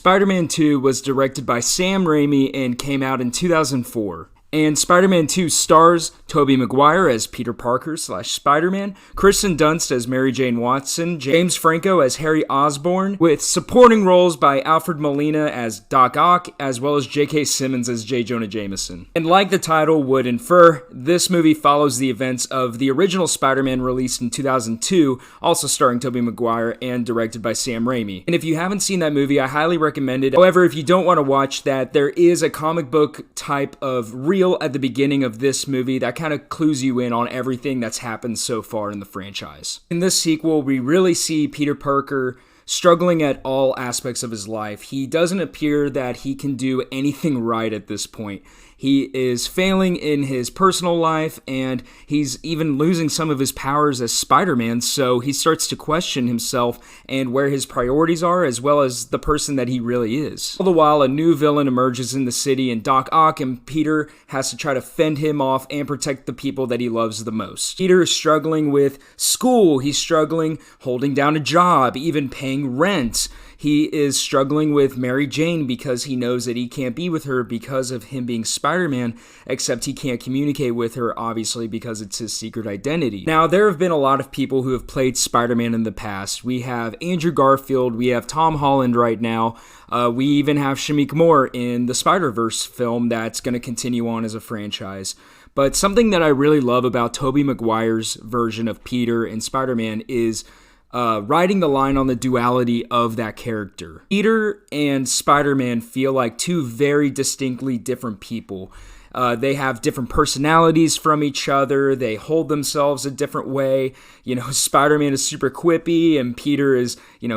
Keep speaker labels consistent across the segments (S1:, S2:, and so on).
S1: Spider-Man 2 was directed by Sam Raimi and came out in 2004. And Spider-Man 2 stars Tobey Maguire as Peter Parker / Spider-Man, Kirsten Dunst as Mary Jane Watson, James Franco as Harry Osborn, with supporting roles by Alfred Molina as Doc Ock, as well as J.K. Simmons as J. Jonah Jameson. And like the title would infer, this movie follows the events of the original Spider-Man released in 2002, also starring Tobey Maguire and directed by Sam Raimi. And if you haven't seen that movie, I highly recommend it. However, if you don't want to watch that, there is a comic book type of reel at the beginning of this movie that kind of clues you in on everything that's happened so far in the franchise. In this sequel, we really see Peter Parker struggling at all aspects of his life. He doesn't appear that he can do anything right at this point. He is failing in his personal life, and he's even losing some of his powers as Spider-Man, so he starts to question himself and where his priorities are, as well as the person that he really is. All the while, a new villain emerges in the city, and Doc Ock and Peter has to try to fend him off and protect the people that he loves the most. Peter is struggling with school, he's struggling holding down a job, even paying rent. He is struggling with Mary Jane because he knows that he can't be with her because of him being Spider-Man, except he can't communicate with her, obviously, because it's his secret identity. Now, there have been a lot of people who have played Spider-Man in the past. We have Andrew Garfield, we have Tom Holland right now, we even have Shameik Moore in the Spider-Verse film that's going to continue on as a franchise. But something that I really love about Tobey Maguire's version of Peter in Spider-Man is riding the line on the duality of that character. Peter and Spider-Man feel like two very distinctly different people. They have different personalities from each other. They hold themselves a different way. You know, Spider-Man is super quippy and Peter is,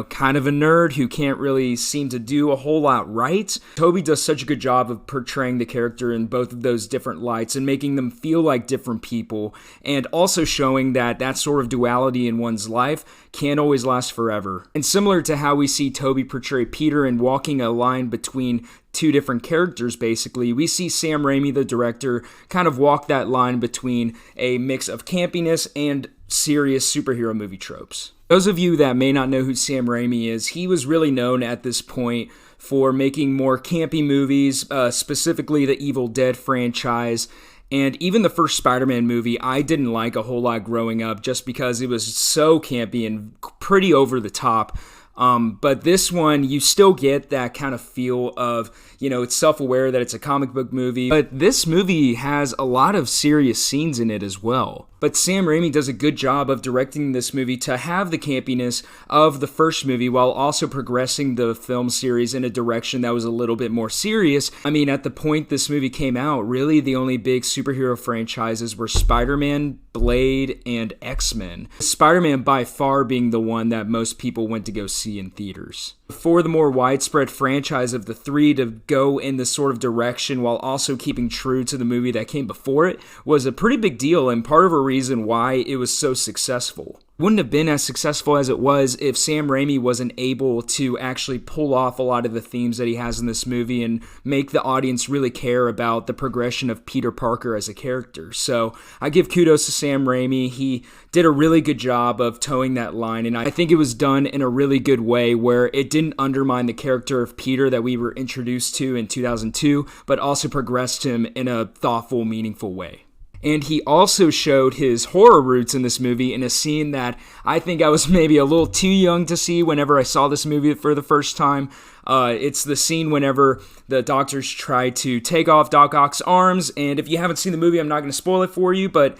S1: kind of a nerd who can't really seem to do a whole lot right. Tobey does such a good job of portraying the character in both of those different lights and making them feel like different people, and also showing that that sort of duality in one's life can't always last forever. And similar to how we see Tobey portray Peter in walking a line between two different characters, basically, we see Sam Raimi, the director, kind of walk that line between a mix of campiness and serious superhero movie tropes. Those of you that may not know who Sam Raimi is, he was really known at this point for making more campy movies, specifically the Evil Dead franchise. And even the first Spider-Man movie, I didn't like a whole lot growing up just because it was so campy and pretty over the top. But this one, you still get that kind of feel of, it's self-aware that it's a comic book movie. But this movie has a lot of serious scenes in it as well. But Sam Raimi does a good job of directing this movie to have the campiness of the first movie while also progressing the film series in a direction that was a little bit more serious. I mean, at the point this movie came out, really the only big superhero franchises were Spider-Man, Blade, and X-Men. Spider-Man by far being the one that most people went to go see in theaters. For the more widespread franchise of the three to go in this sort of direction while also keeping true to the movie that came before it was a pretty big deal, and part of a reason why it was so successful. Wouldn't have been as successful as it was if Sam Raimi wasn't able to actually pull off a lot of the themes that he has in this movie and make the audience really care about the progression of Peter Parker as a character. So I give kudos to Sam Raimi. He did a really good job of towing that line, and I think it was done in a really good way where it didn't undermine the character of Peter that we were introduced to in 2002, but also progressed him in a thoughtful, meaningful way. And he also showed his horror roots in this movie in a scene that I think I was maybe a little too young to see whenever I saw this movie for the first time. It's the scene whenever the doctors try to take off Doc Ock's arms, and if you haven't seen the movie, I'm not going to spoil it for you, but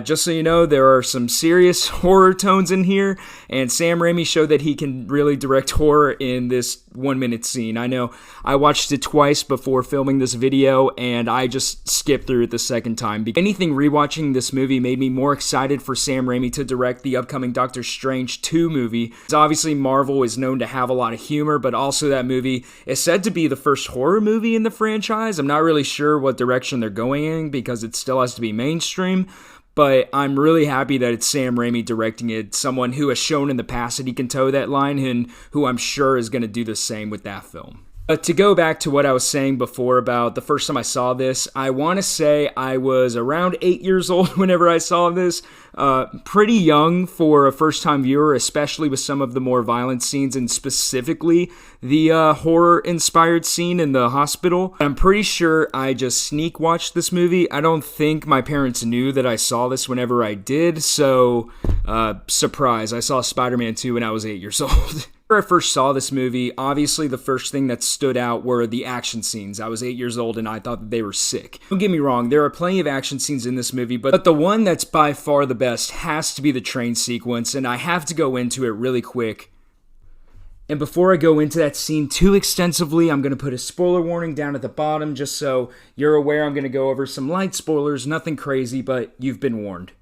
S1: just so you know, there are some serious horror tones in here, and Sam Raimi showed that he can really direct horror in this 1-minute scene. I know I watched it twice before filming this video, and I just skipped through it the second time. Anything rewatching this movie made me more excited for Sam Raimi to direct the upcoming Doctor Strange 2 movie. Obviously, Marvel is known to have a lot of humor, but also that movie is said to be the first horror movie in the franchise. I'm not really sure what direction they're going in because it still has to be mainstream. But I'm really happy that it's Sam Raimi directing it, someone who has shown in the past that he can toe that line and who I'm sure is going to do the same with that film. To go back to what I was saying before about the first time I saw this, I want to say I was around 8 years old whenever I saw this. Pretty young for a first-time viewer, especially with some of the more violent scenes and specifically the horror-inspired scene in the hospital. I'm pretty sure I just sneak-watched this movie. I don't think my parents knew that I saw this whenever I did, so surprise, I saw Spider-Man 2 when I was 8 years old. When I first saw this movie, obviously the first thing that stood out were the action scenes. I was 8 years old and I thought that they were sick. Don't get me wrong, there are plenty of action scenes in this movie, but the one that's by far the best has to be the train sequence, and I have to go into it really quick. And before I go into that scene too extensively, I'm going to put a spoiler warning down at the bottom just so you're aware. I'm going to go over some light spoilers, nothing crazy, but you've been warned.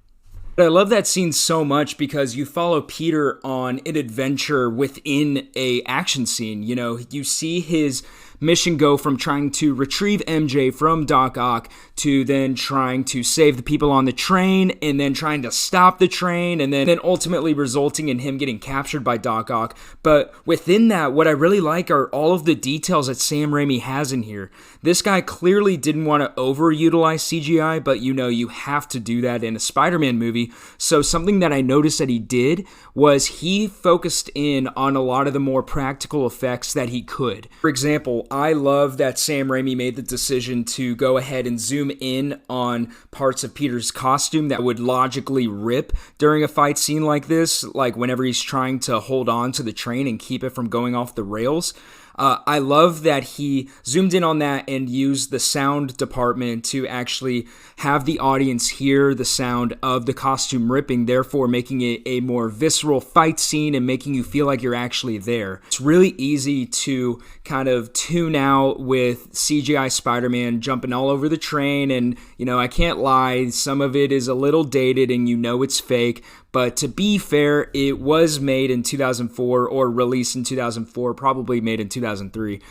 S1: But I love that scene so much because you follow Peter on an adventure within a action scene. You know, you see his mission go from trying to retrieve MJ from Doc Ock to then trying to save the people on the train and then trying to stop the train and then ultimately resulting in him getting captured by Doc Ock. But within that, what I really like are all of the details that Sam Raimi has in here. This guy clearly didn't want to overutilize CGI, but you know you have to do that in a Spider-Man movie. So something that I noticed that he did was he focused in on a lot of the more practical effects that he could. For example, I love that Sam Raimi made the decision to go ahead and zoom in on parts of Peter's costume that would logically rip during a fight scene like this, like whenever he's trying to hold on to the train and keep it from going off the rails. I love that he zoomed in on that and used the sound department to actually have the audience hear the sound of the costume ripping, therefore making it a more visceral fight scene and making you feel like you're actually there. It's really easy to kind of tune out with CGI Spider-Man jumping all over the train, and, you know, I can't lie, some of it is a little dated and you know it's fake. But to be fair, it was made in 2004 or released in 2004, probably made in 2003.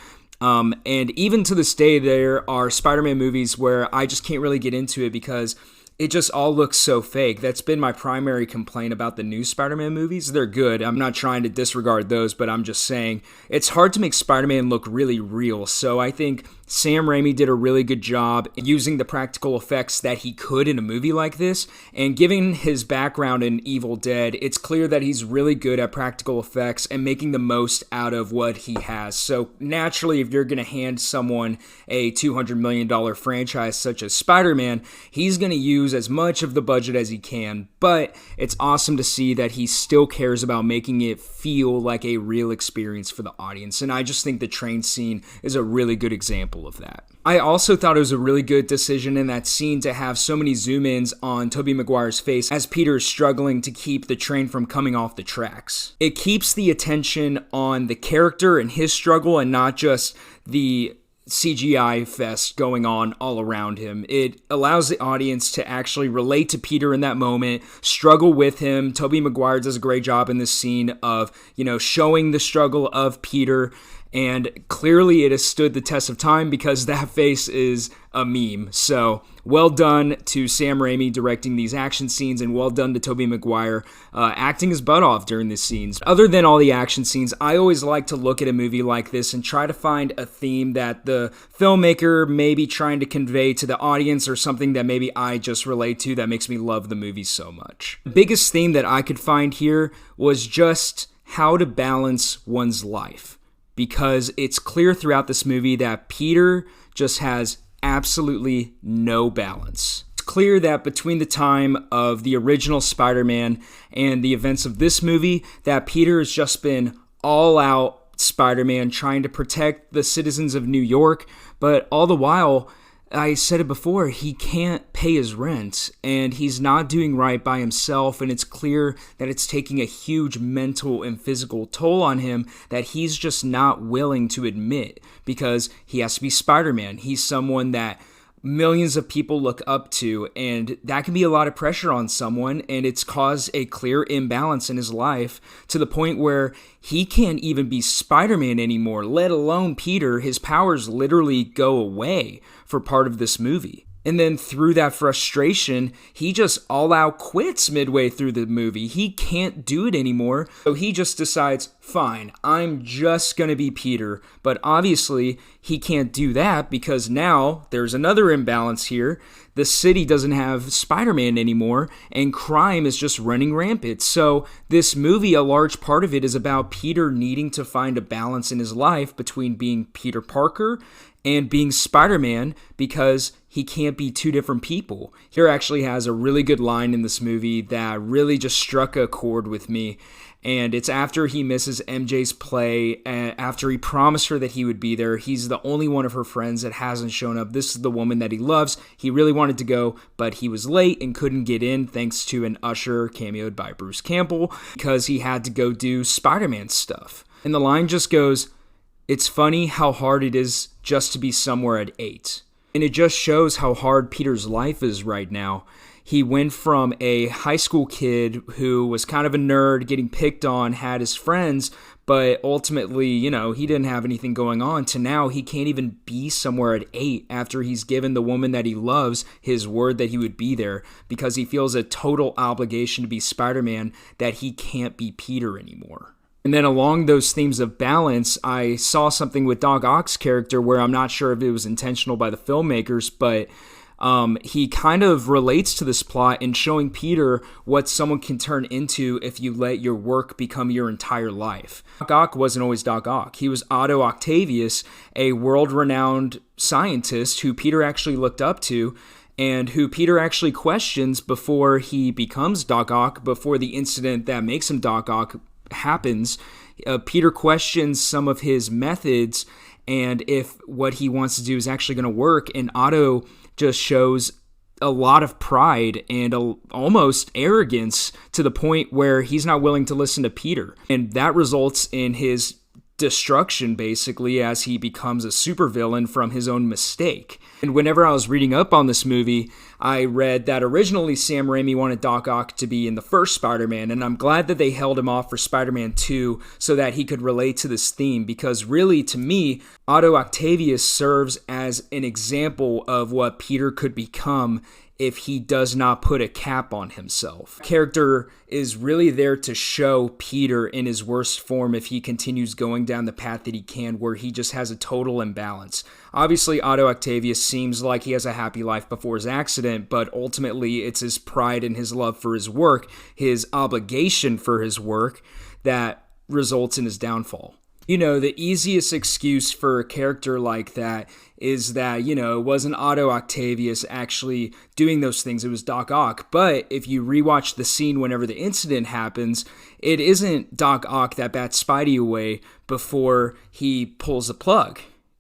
S1: And even to this day, there are Spider-Man movies where I just can't really get into it because it just all looks so fake. That's been my primary complaint about the new Spider-Man movies. They're good. I'm not trying to disregard those, but I'm just saying it's hard to make Spider-Man look really real. So I think Sam Raimi did a really good job using the practical effects that he could in a movie like this, and given his background in Evil Dead, it's clear that he's really good at practical effects and making the most out of what he has. So naturally, if you're going to hand someone a $200 million franchise such as Spider-Man, he's going to use as much of the budget as he can, but it's awesome to see that he still cares about making it feel like a real experience for the audience, and I just think the train scene is a really good example of that. I also thought it was a really good decision in that scene to have so many zoom-ins on Tobey Maguire's face as Peter is struggling to keep the train from coming off the tracks. It keeps the attention on the character and his struggle and not just the CGI fest going on all around him. It allows the audience to actually relate to Peter in that moment, struggle with him. Tobey Maguire does a great job in this scene of, you know, showing the struggle of Peter. And clearly it has stood the test of time because that face is a meme. So well done to Sam Raimi directing these action scenes, and well done to Tobey Maguire acting his butt off during these scenes. Other than all the action scenes, I always like to look at a movie like this and try to find a theme that the filmmaker may be trying to convey to the audience, or something that maybe I just relate to that makes me love the movie so much. The biggest theme that I could find here was just how to balance one's life, because it's clear throughout this movie that Peter just has absolutely no balance. It's clear that between the time of the original Spider-Man and the events of this movie, that Peter has just been all out Spider-Man trying to protect the citizens of New York, but all the while, I said it before, he can't pay his rent, and he's not doing right by himself, and it's clear that it's taking a huge mental and physical toll on him that he's just not willing to admit, because he has to be Spider-Man. He's someone that millions of people look up to, and that can be a lot of pressure on someone, and it's caused a clear imbalance in his life to the point where he can't even be Spider-Man anymore, let alone Peter. His powers literally go away for part of this movie. And then through that frustration, he just all out quits midway through the movie. He can't do it anymore. So he just decides, fine, I'm just gonna be Peter. But obviously, he can't do that because now there's another imbalance here. The city doesn't have Spider-Man anymore, and crime is just running rampant. So this movie, a large part of it is about Peter needing to find a balance in his life between being Peter Parker and being Spider-Man because he can't be two different people. Here actually has a really good line in this movie that really just struck a chord with me. And it's after he misses MJ's play, after he promised her that he would be there. He's the only one of her friends that hasn't shown up. This is the woman that he loves. He really wanted to go, but he was late and couldn't get in thanks to an usher cameoed by Bruce Campbell because he had to go do Spider-Man stuff. And the line just goes, "It's funny how hard it is just to be somewhere at 8. And it just shows how hard Peter's life is right now. He went from a high school kid who was kind of a nerd, getting picked on, had his friends, but ultimately, he didn't have anything going on, to now he can't even be somewhere at 8 after he's given the woman that he loves his word that he would be there because he feels a total obligation to be Spider-Man that he can't be Peter anymore." And then along those themes of balance, I saw something with Doc Ock's character where I'm not sure if it was intentional by the filmmakers, but he kind of relates to this plot in showing Peter what someone can turn into if you let your work become your entire life. Doc Ock wasn't always Doc Ock. He was Otto Octavius, a world-renowned scientist who Peter actually looked up to and who Peter actually questions before he becomes Doc Ock, before the incident that makes him Doc Ock happens. Peter questions some of his methods and if what he wants to do is actually going to work, and Otto just shows a lot of pride and almost arrogance to the point where he's not willing to listen to Peter. And that results in his destruction, basically, as he becomes a supervillain from his own mistake. And whenever I was reading up on this movie, I read that originally Sam Raimi wanted Doc Ock to be in the first Spider-Man, and I'm glad that they held him off for Spider-Man 2 so that he could relate to this theme, because really, to me, Otto Octavius serves as an example of what Peter could become if he does not put a cap on himself. The character is really there to show Peter in his worst form if he continues going down the path that he can, where he just has a total imbalance. Obviously, Otto Octavius seems like he has a happy life before his accident, but ultimately it's his pride and his love for his work, his obligation for his work, that results in his downfall. The easiest excuse for a character like that is that, it wasn't Otto Octavius actually doing those things, it was Doc Ock. But if you rewatch the scene whenever the incident happens, it isn't Doc Ock that bats Spidey away before he pulls the plug.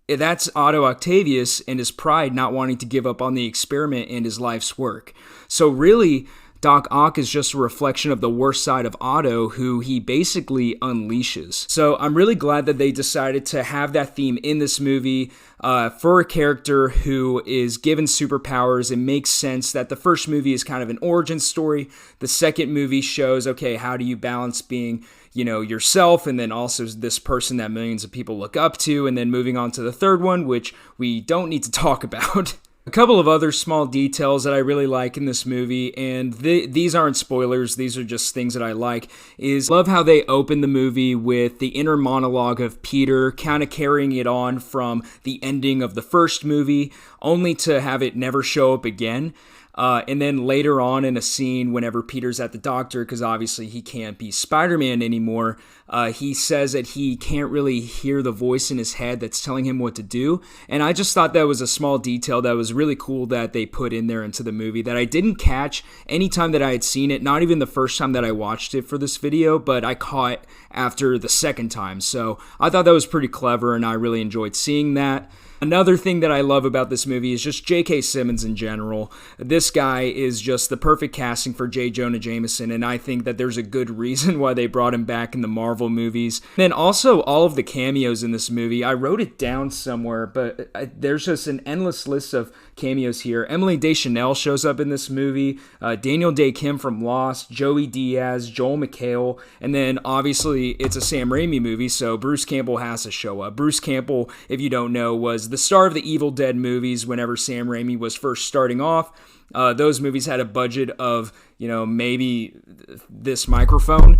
S1: That's Otto Octavius and his pride not wanting to give up on the experiment and his life's work. So really, Doc Ock is just a reflection of the worst side of Otto, who he basically unleashes. So I'm really glad that they decided to have that theme in this movie for a character who is given superpowers. It makes sense that the first movie is kind of an origin story. The second movie shows, okay, how do you balance being yourself, and then also this person that millions of people look up to, and then moving on to the third one, which we don't need to talk about. A couple of other small details that I really like in this movie, and these aren't spoilers, these are just things that I like, is love how they open the movie with the inner monologue of Peter kind of carrying it on from the ending of the first movie, only to have it never show up again. And then later on in a scene, whenever Peter's at the doctor, because obviously he can't be Spider-Man anymore, he says that he can't really hear the voice in his head that's telling him what to do. And I just thought that was a small detail that was really cool that they put in there into the movie that I didn't catch any time that I had seen it, not even the first time that I watched it for this video, but I caught after the second time. So I thought that was pretty clever, and I really enjoyed seeing that. Another thing that I love about this movie is just J.K. Simmons in general. This guy is just the perfect casting for J. Jonah Jameson, and I think that there's a good reason why they brought him back in the Marvel movies. And also all of the cameos in this movie. I wrote it down somewhere, but there's just an endless list of cameos here. Emily Deschanel shows up in this movie, Daniel Day Kim from Lost, Joey Diaz, Joel McHale, and then obviously it's a Sam Raimi movie, so Bruce Campbell has to show up. Bruce Campbell, if you don't know, was the star of the Evil Dead movies whenever Sam Raimi was first starting off. Those movies had a budget of, maybe this microphone.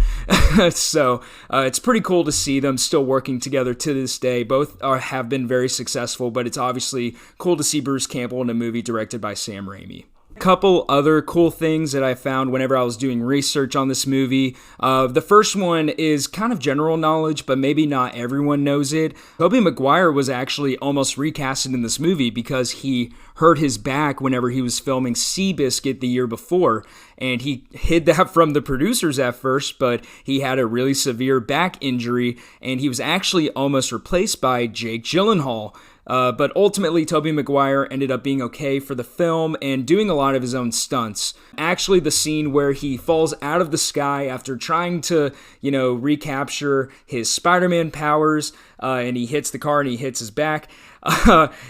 S1: So it's pretty cool to see them still working together to this day. Both have been very successful, but it's obviously cool to see Bruce Campbell in a movie directed by Sam Raimi. A couple other cool things that I found whenever I was doing research on this movie. The first one is kind of general knowledge, but maybe not everyone knows it. Tobey Maguire was actually almost recasted in this movie because he hurt his back whenever he was filming Seabiscuit the year before, and he hid that from the producers at first, but he had a really severe back injury, and he was actually almost replaced by Jake Gyllenhaal. But ultimately, Tobey Maguire ended up being okay for the film and doing a lot of his own stunts. Actually, the scene where he falls out of the sky after trying to, recapture his Spider-Man powers, and he hits the car and he hits his back.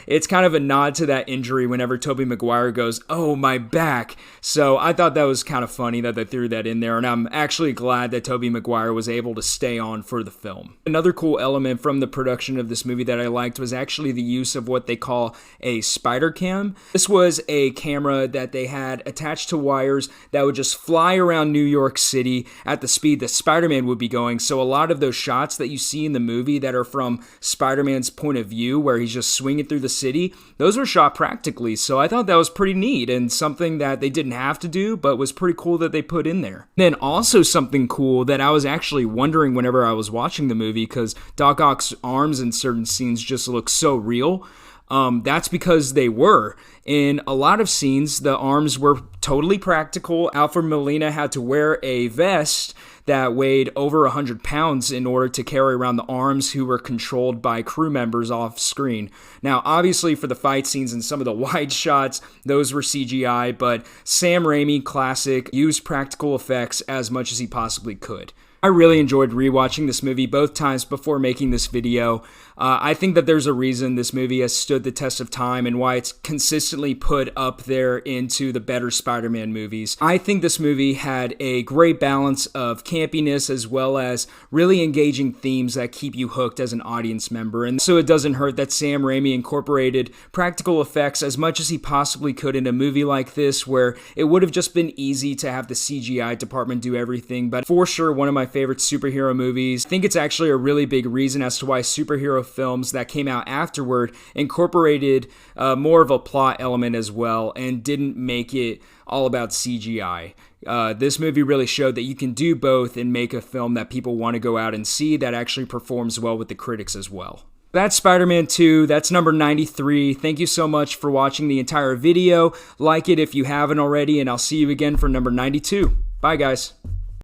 S1: It's kind of a nod to that injury whenever Tobey Maguire goes, "Oh, my back." So I thought that was kind of funny that they threw that in there, and I'm actually glad that Tobey Maguire was able to stay on for the film. Another cool element from the production of this movie that I liked was actually the use of what they call a spider cam. This was a camera that they had attached to wires that would just fly around New York City at the speed that Spider-Man would be going. So a lot of those shots that you see in the movie that are from Spider-Man's point of view, where he's just swinging through the city, those were shot practically. So I thought that was pretty neat and something that they didn't have to do, but was pretty cool that they put in there. Then also something cool that I was actually wondering whenever I was watching the movie, because Doc Ock's arms in certain scenes just look so real. That's because they were. In a lot of scenes, the arms were totally practical. Alfred Molina had to wear a vest that weighed over 100 pounds in order to carry around the arms, who were controlled by crew members off screen. Now, obviously, for the fight scenes and some of the wide shots, those were CGI, but Sam Raimi, classic, used practical effects as much as he possibly could. I really enjoyed rewatching this movie both times before making this video. I think that there's a reason this movie has stood the test of time and why it's consistently put up there into the better Spider-Man movies. I think this movie had a great balance of campiness as well as really engaging themes that keep you hooked as an audience member. And so it doesn't hurt that Sam Raimi incorporated practical effects as much as he possibly could in a movie like this, where it would have just been easy to have the CGI department do everything. But for sure, one of my favorite superhero movies. I think it's actually a really big reason as to why superhero films that came out afterward incorporated more of a plot element as well and didn't make it all about CGI. This movie really showed that you can do both and make a film that people want to go out and see that actually performs well with the critics as well. That's Spider-Man 2. That's number 93. Thank you so much for watching the entire video. Like it if you haven't already, and I'll see you again for number 92. Bye, guys.